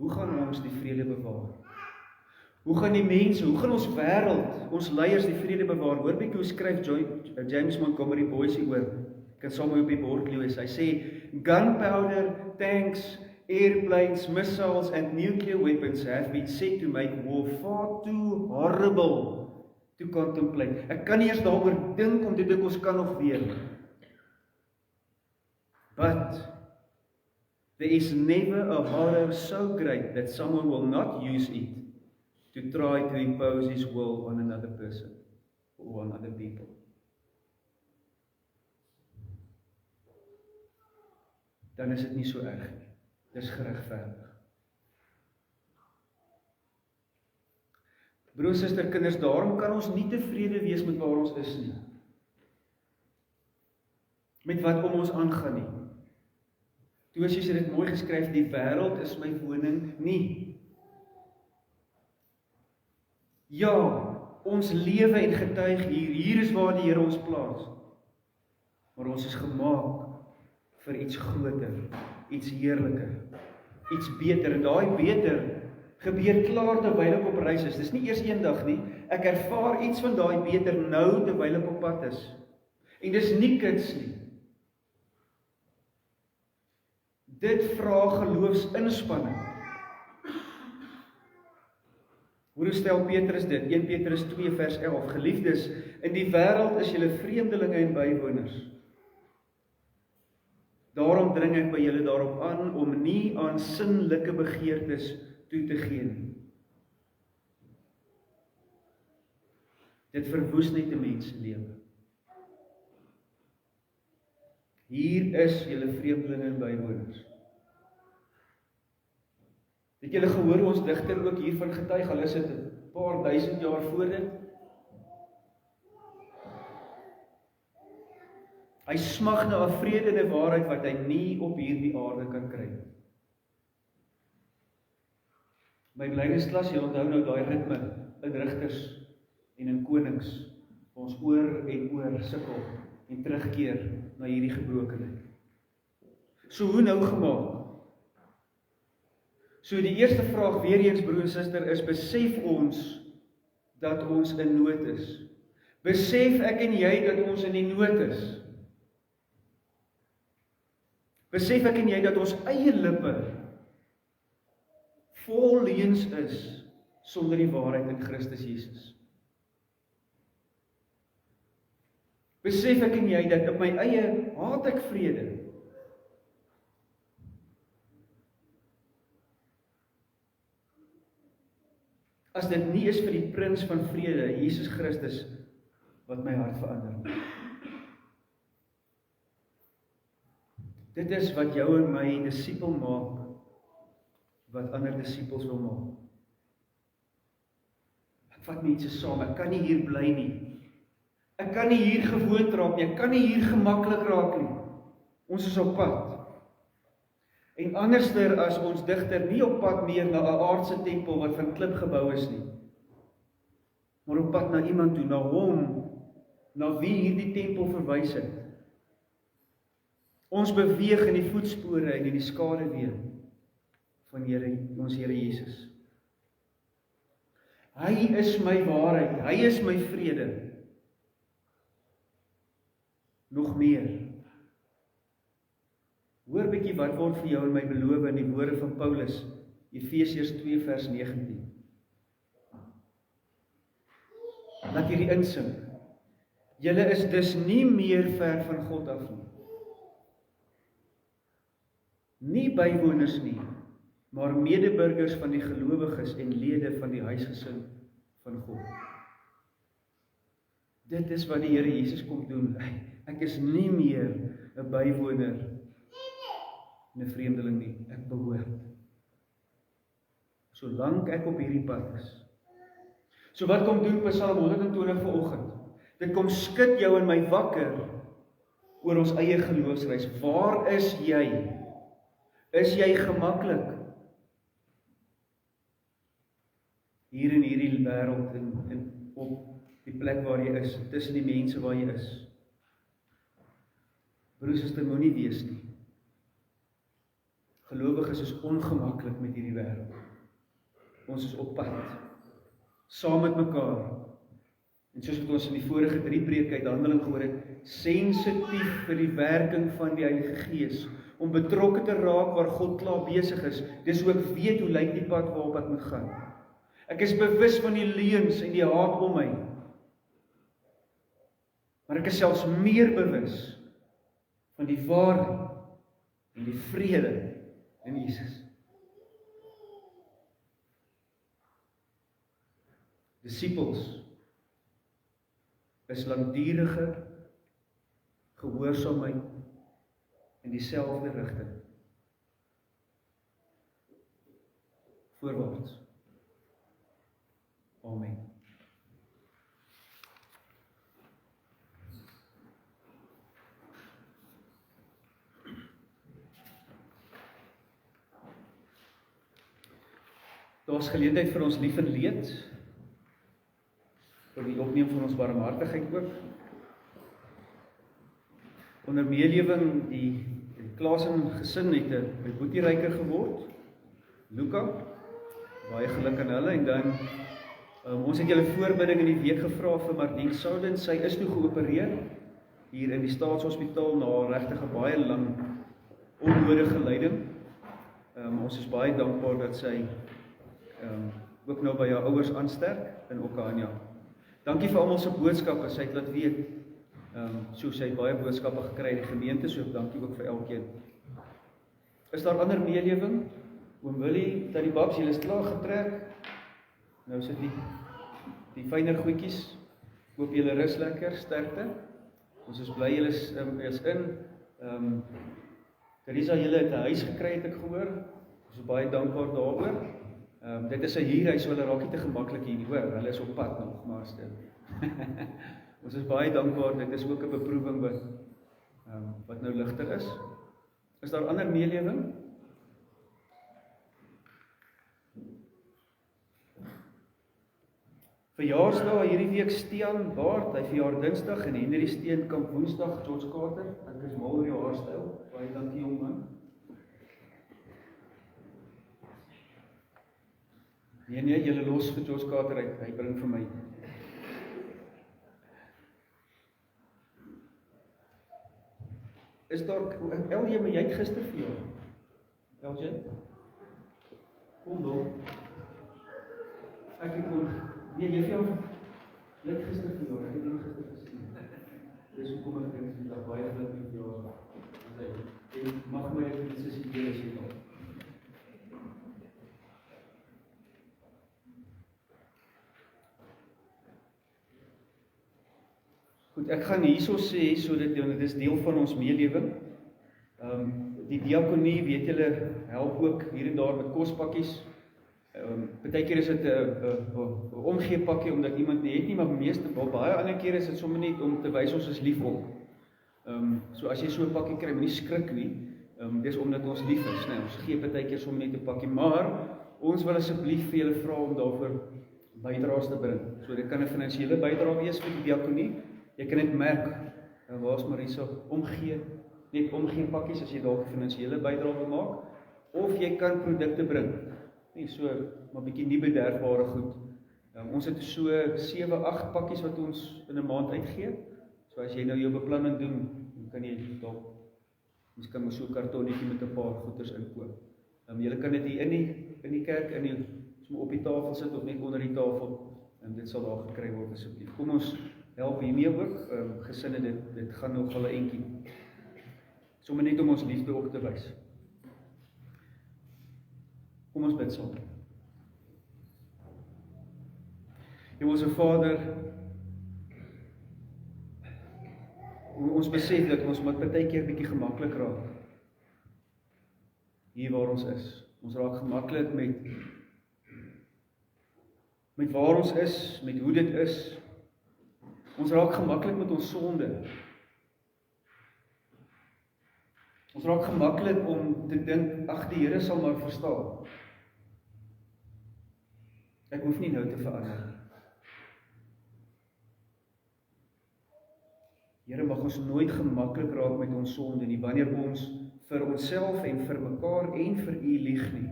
Speaker 1: Hoe gaan ons die vrede bewaar? Hoe gaan die mense, hoe gaan ons wêreld, ons leiers die vrede bewaar? Hoor bietjie hoe skryf James Montgomery Boyce oor. Ek kan saam op die bord lees. Hy sê, gunpowder, tanks, airplanes, missiles and nuclear weapons have been said to make war far too horrible to contemplate. Ek kan nie eers daaroor dink om te dink ons kan nog weer. But there is never a horror so great that someone will not use it to try to impose his will on another person or on other people. Dan is dit nie so erg nie. Dis geregverdig. Broers, suster, kinders, daarom kan ons nie tevrede wees met waar ons is nie. Met wat om ons aangaan nie. Toe as jy dit mooi geskryf, die wêreld is my woning nie. Ja, ons lewe en getuig hier is waar die Here ons plaas. Maar ons is gemaak vir iets groter, iets heerliker, iets beter. En daai beter gebeur klaar terwyl ek op reis is. Dis nie eers eendag nie. Ek ervaar iets van daai beter nou terwyl ek op pad is. En dis nie kits nie. Dit vra geloofsinspanning. Hoe stel Petrus dit? 1 Petrus 2 vers 11. Geliefdes, in die wêreld is julle vreemdelinge en bywoners. Daarom dring ek by julle daarop aan om nie aan sinnelike begeertes toe te gee nie. Dit verwoes net 'n mens se lewe. Hier is julle vreemdelinge en bywoners. Het julle gehoor ons digter ook hiervan getuig, al is dit 'n paar duisend jaar voor dit? Hy smag na 'n vrede en 'n waarheid wat hy nie op hierdie aarde kan kry. My blydensklas, jy onthou nou daai ritme in Rigters en in Konings, ons oor en oor sukkel en terugkeer na hierdie gebrokenheid. So hoe nou gemaak? So die eerste vraag weer eens, broer en suster, is, besef ons dat ons in nood is? Besef ek en jy dat ons in die nood is? Besef ek en jy dat ons eie lippe vol leuns is sonder die waarheid in Christus Jesus? Besef ek en jy dat op my eie haat ek vrede? As dit nie is vir die prins van vrede, Jesus Christus, wat my hart verander. Dit is wat jou en my disipel maak, wat ander disipels wil maak. Ek vat mense saam, ek kan nie hier bly nie. Ek kan nie hier gewoond raak nie, ek kan nie hier gemaklik raak nie. Ons is op pad. En anderster as ons digter nie op pad meer na 'n aardse tempel wat van klip gebou is nie, maar op pad na iemand toe, na hom, na wie hierdie tempel verwys het. Ons beweeg in die voetspore en in die skaduwee van ons Here Jesus. Hy is my waarheid, hy is my vrede. Nog meer. Hoor bietjie wat word vir jou en my beloof in die woorde van Paulus, Efesiërs 2 vers 19. Laat hierdie insink. Julle is dus nie meer ver van God af nie. Nie bywoners nie, maar medeburgers van die gelowiges en lede van die huisgesin van God. Dit is wat die Here Jesus kom doen. Ek is nie meer 'n bywoner en 'n vreemdeling nie, ek behoort. Solank ek op hierdie pad is. So wat kom doen Psalm 120 vanoggend? Dit kom skud jou en my wakker oor ons eie geloofsreis. Waar is jy? Is jy gemaklik? Hier in hierdie wêreld en op die plek waar jy is, tussen die mense waar jy is. Broers en susters, moenie wees nie. Gelowiges is ongemaklik met hierdie wêreld. Ons is op pad, saam met mekaar. En soos wat ons in die vorige 3 preke uit Handeling gehoor het, sensitief vir die werking van die Heilige Gees, om betrokke te raak waar God klaar besig is, dis ook weet hoe lyk die pad waarop ek moet gaan. Ek is bewus van die leuns en die haat om my, maar ek is selfs meer bewus van die waarheid en die vrede in Jesus. Disippels is langdurige gehoorsaamheid in dieselfde rigting. Voorwaarts. Amen. Daar's geleentheid vir ons lief en leed, vir die opneem van ons barmhartigheid ook. Onder meelewing, die Klaasen gesin het 'n boetieryker geword, Luka, baie geluk aan hulle, en dan, ons het julle voorbidding in die week gevra vir Martien Souden, sy is toe geopereer, hier in die Staatshospitaal, na regtig 'n baie lang, onnodige lyding. Ons is baie dankbaar dat sy ook nou by haar ouers aansterk in Okania. Dankie vir almal se boodskappe, sy het laat weet, so sy het baie boodskappe gekry in die gemeente, so dankie ook vir elkeen. Is daar ander meelewing? Oom Willie, dat die babs, julle is klaar getrek, nou sit die fyner goedjies, hoop julle rus lekker, sterkte, ons is bly julle is in, Teresa, julle het 'n huis gekry, het ek gehoor, ons is baie dankbaar daaroor. Dit is 'n huurhuis, so hulle raak nie te gemaklik hier nie, hoor, hulle is op pad nog, maar stil. Ons is baie dankbaar, dit is ook 'n beproewing wat nou ligter is. Is daar ander meelewing? Verjaarsdag hierdie week Stean Baard, hy verjaar Dinsdag, en Henry Steenkamp Woensdag, George Carter, ek is mal oor jou haarstyl, baie dankie jong man. Nee, julle los vir George Carter, hy bring vir my. Is daar, LJ, maar jy het gister vir jou? LJ? Kom dan. Ek het nog, nee, jy het jou, jy het gister vir jou, ek het nie gister gesien. Dis hoekom ek dink, dat baie geluk vir jou. En mag my dit is die Here se naam. Goed, ek gaan hierso sê, sodat dit is deel van ons meelewing. Die diakonie, weet julle, help ook hier en daar met kospakkies. Partykeer is dit 'n omgeepakkie omdat iemand nie het nie, maar baie ander keer is dit sommer net om te wys ons is lief op. So as jy so 'n pakkie kry, moenie skrik nie. Dis omdat ons lief is, nee, ons gee partykeer sommer net 'n pakkie, maar ons wil asseblief vir julle vra om daarvoor bydraes te bring. So dit kan 'n finansiële bydrae wees vir die diakonie. Jy kan dit merk, waar's Marisa, net omgee pakkies as jy dalk 'n finansiële bydrae wil maak, of jy kan produkte bring, nie so, maar bietjie nie bederfbare goed. Ons het so 7-8 pakkies wat ons in 'n maand uitgee, so as jy nou jou beplanning doen, dan kan jy dalk, ons kan maar so 'n kartonnetjie met 'n paar goeders inkoop. Julle kan dit hier in die kerk, so op die tafel sit, of net onder die tafel, en dit sal daar gekry word asseblief. Kom ons help hiermee ook, gesinne, dit gaan nog al 'n entjie. Sommige net om ons liefde ook te wys. Kom ons bid saam. Hemelse Vader, ons besef dat ons met partykeer bietjie gemaklik raak. hier waar ons is. Ons raak gemaklik met waar ons is, met hoe dit is. Ons raak gemaklik met ons sonde. Ons raak gemaklik om te dink, ag, die Here sal maar verstaan. Ek hoef nie nou te verander. Here, mag ons nooit gemaklik raak met ons sonde nie, wanneer ons vir onsself en vir mekaar en vir U lieg nie.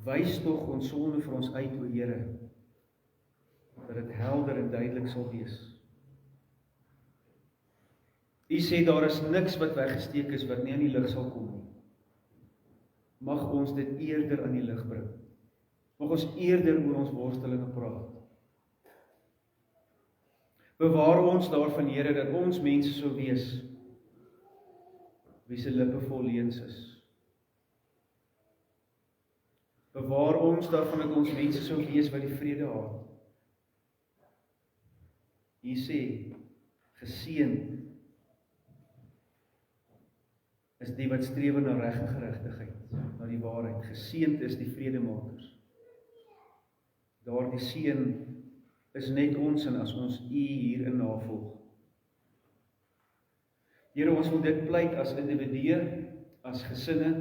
Speaker 1: Wys tog ons sonde vir ons uit, o Here, dat dit helder en duidelik sal wees. U sê daar is niks wat weggesteek is wat nie aan die lig sal kom nie. Mag ons dit eerder aan die lig bring. Mag ons eerder oor ons worstelinge praat. Bewaar ons daarvan, Here, dat ons mense sou wees wie se lippe vol leuns is. Bewaar ons daarvan dat ons mense sou wees wat die vrede haat. U sê, geseën is die wat streef na reg en geregtigheid, na die waarheid. Geseënd is die vredemakers. Daardie seën is net ons en as ons U hierin navolg. Here, ons wil dit pleit as individue, as gesinne,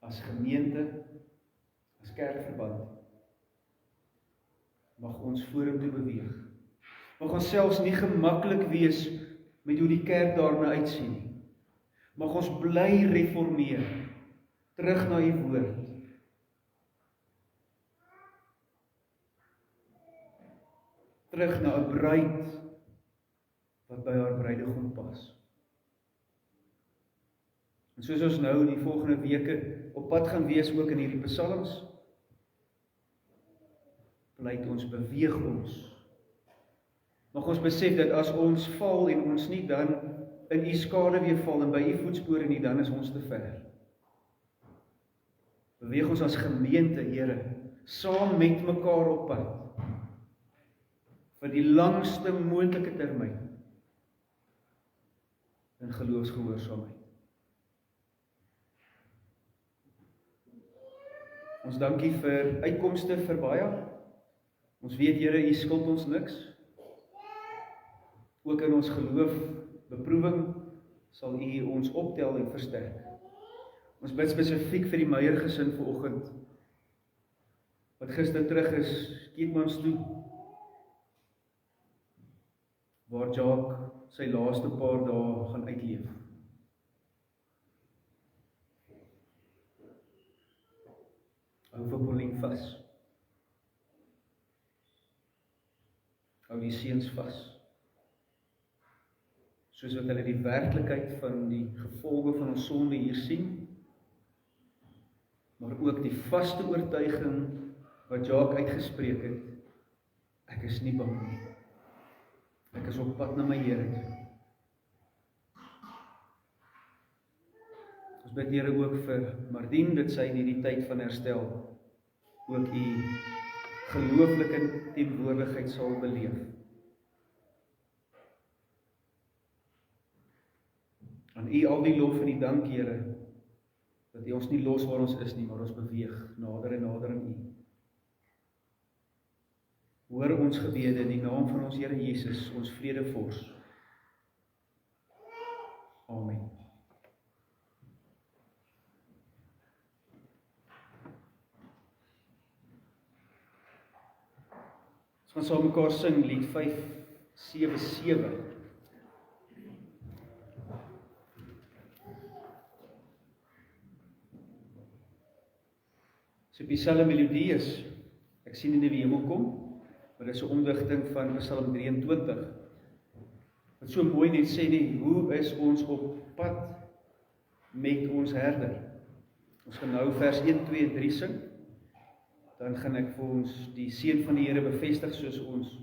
Speaker 1: as gemeente, as kerkverband. Mag ons vorentoe beweeg. Mag ons selfs nie gemaklik wees met hoe die kerk daarna uitsien nie. Mag ons bly reformeer, terug na U woord. Terug na 'n bruid wat by haar bruidegom pas. En soos ons nou in die volgende weke op pad gaan wees, ook in hierdie psalms, pleit ons, beweeg ons. Mag ons besef dat as ons val en ons nie dan in U skaduwee val en by U voetspore nie, dan is ons te ver. Beweeg ons as gemeente, Here, saam met mekaar op pad, vir die langste moontlike termyn in geloofsgehoorsaamheid. Ons dankie vir uitkomste vir baie. Ons weet, Here, U skuld ons niks. Ook in ons geloof, beproewing, sal U ons optel en versterk. Ons bid spesifiek vir die Meyer gesin vanoggend, wat gister terug is, Keetmans toe, waar Jacques sy laaste paar dae gaan uitleef. Hou vir Pauline vas. Hou die seuns vas. Soos wat hulle die werklikheid van die gevolge van ons sonde hier sien, maar ook die vaste oortuiging wat Jacques uitgespreek het, ek is nie bang nie. Ek is op pad na my Here toe. Ons bid, Here, ook vir Mardien, dat sy in hierdie tyd van herstel ook U gelooflike teenwoordigheid sal beleef. Aan U al die lof en die dank, Here, dat U ons nie los waar ons is nie, maar ons beweeg nader en nader aan U. Hoor ons gebede in die naam van ons Here Jesus, ons vredevors. Amen. Ons gaan saam mekaar sing lied 577. So op dieselfde melodie is, ek sien in die hemel kom, maar dit is 'n omdigting van Psalm 23, wat so mooi net sê nie, hoe is ons op pad met ons herder? Ons gaan nou vers 1, 2 en 3 sing, dan gaan ek vir ons die seën van die Here bevestig soos ons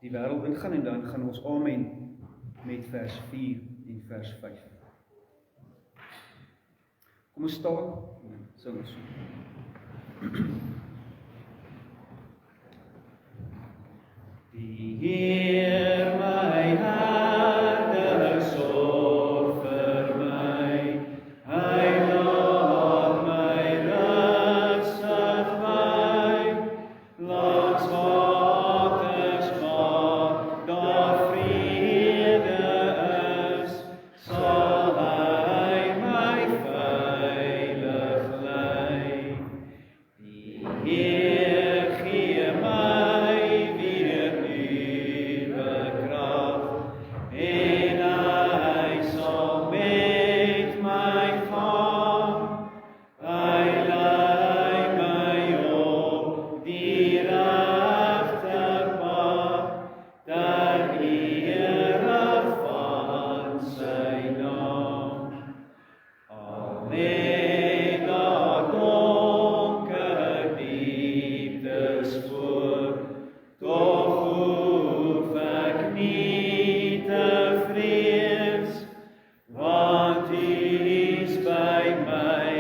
Speaker 1: die wêreld ingaan, en dan gaan ons amen met vers 4 en vers 5. Kom ons staan, sing ons. Die Heer my nie te vrees, want U is by my,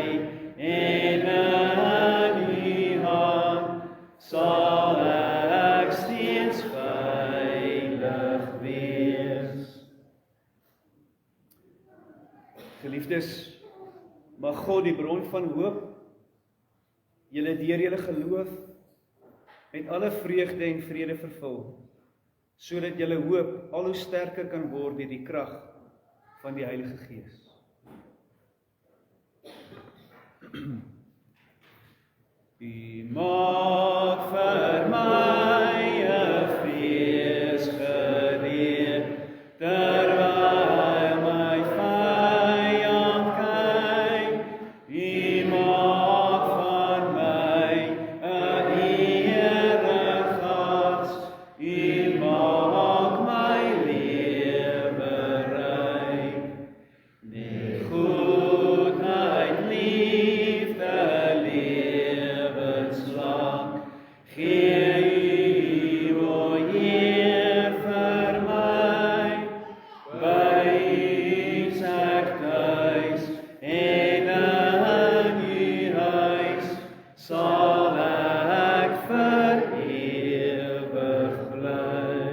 Speaker 1: en in U hand sal ek steeds veilig wees. Geliefdes, mag God die bron van hoop, julle deur julle geloof, met alle vreugde en vrede vervul, sodat julle hoop al hoe sterker kan word deur die krag van die Heilige Gees. U maak vir my 'n fees gereed, terwyl my vyand kyk. U maak van my 'n eregas, U maak my lewe ryk. Met goedheid, liefde, lewenslang, gee U o Heer vir my. By U is ek tuis, en in U huis sal ek vir ewig bly.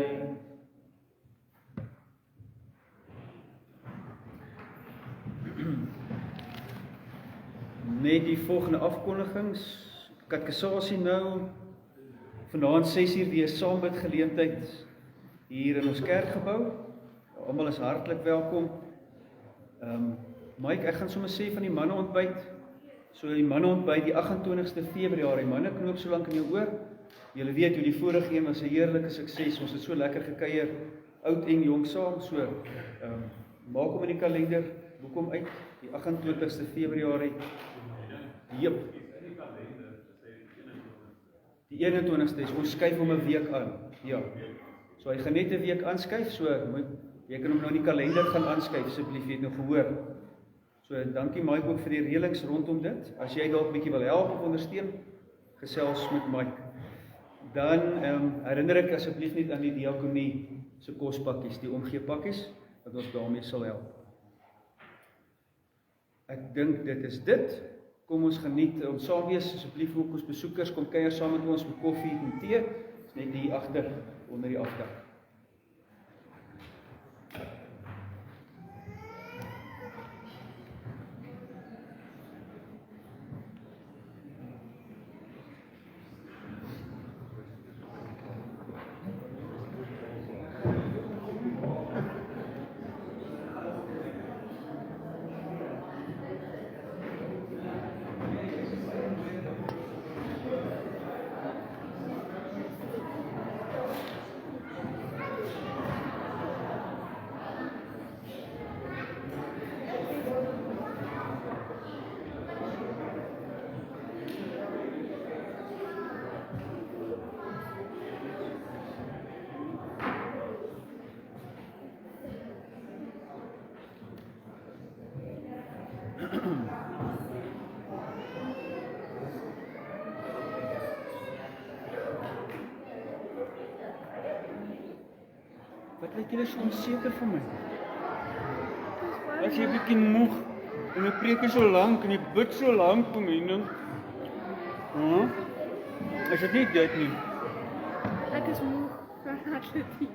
Speaker 1: Net die volgende afkondigings, katekisasie nou, vanaand 6uur die saambid geleentheid hier in ons kerkgebou. Almal is hartlik welkom. Mike, ek gaan sommer sê van die manne ontbyt. So die manne ontbyt die 28ste Februarie. Manne, knoop so lank in jou oor. Julle weet hoe die vorige een was 'n heerlike sukses. Ons het so lekker gekuier, oud en jong saam. So maak hom in die kalender, boek hom uit, die 28ste Februarie. Jep. Die 21ste is, ons skuif hom 'n week aan. Ja. So hy gaan net 'n week aanskuif, so jy kan hom nou in die kalender gaan aanskuif, asseblief, jy het nou gehoor. So dankie Mike ook vir die reëlings rondom dit. As jy dalk bietjie wil help of ondersteun, gesels met Mike. Dan herinner ek asseblief net aan die diakonie se kospakkies, die omgeepakkies, wat ons daarmee sal help. Ek dink dit is dit. Kom ons geniet, ons saam wees, asseblief ook ons besoekers, kom kuier saam met ons met koffie en tee, is net hier agter, onder die afdak. Wat lyk julle so onseker vir my? As jy 'n bietjie moeg en jy preek so lank en jy bid so lank vir my, dan is dit nie dit nie.
Speaker 2: Ek is moeg van atletiek.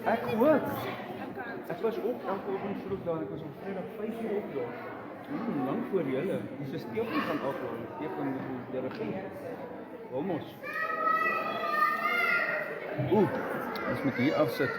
Speaker 1: Ek ook. Ek was ook elke oggend vroeg daar, ek was op Vrydag 5uur op daar. Lank voor julle. Dis 'n steekie van aflaai, steek van die regering. Homos. Ons moet hier afsit.